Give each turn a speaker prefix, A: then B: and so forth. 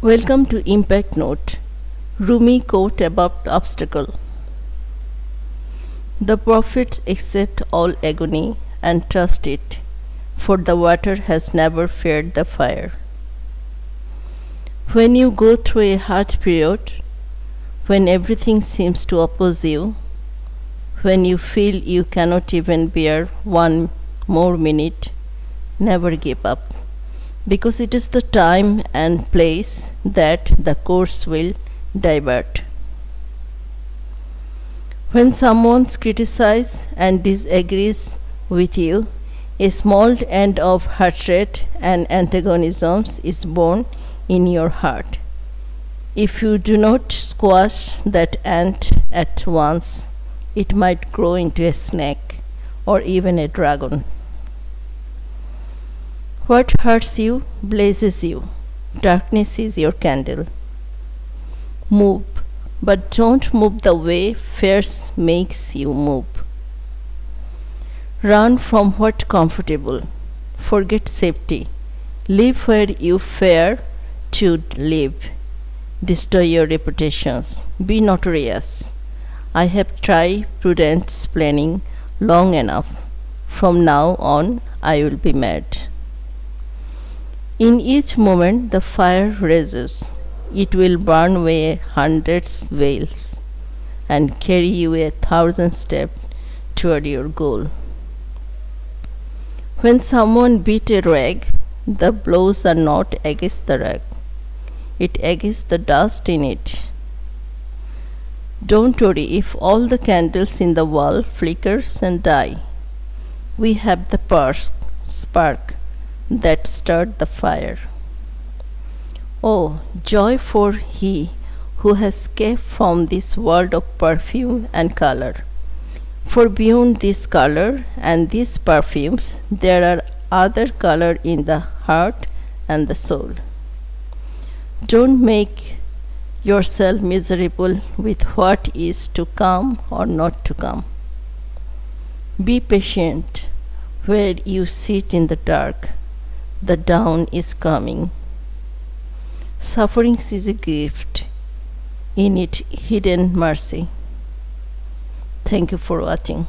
A: Welcome to Impact Note. Rumi quote about obstacle. The prophets accept all agony and trust it, for the water has never feared the fire. When you go through a hard period, when everything seems to oppose you, when you feel you cannot even bear one more minute, never give up, because it is the time and place that the course will divert. When someone criticizes and disagrees with you, a small end of hatred and antagonism is born in your heart. If you do not squash that ant at once, it might grow into a snake or even a dragon. What hurts you blazes you. Darkness is your candle. Move, but don't move the way fear makes you move. Run from what's comfortable. Forget safety. Live where you fear to live. Destroy your reputations. Be notorious. I have tried prudence planning long enough. From now on, I will be mad. In each moment the fire rages. It will burn away hundreds veils and carry you 1,000 steps toward your goal. When someone beats a rag, the blows are not against the rag. It against the dust in it. Don't worry if all the candles in the wall flickers and die. We have the spark that stirred the fire. Oh, joy for he who has escaped from this world of perfume and color. For beyond this color and these perfumes, there are other color in the heart and the soul. Don't make yourself miserable with what is to come or not to come. Be patient where you sit in the dark. The dawn is coming. Suffering is a gift, in it hidden mercy. Thank you for watching.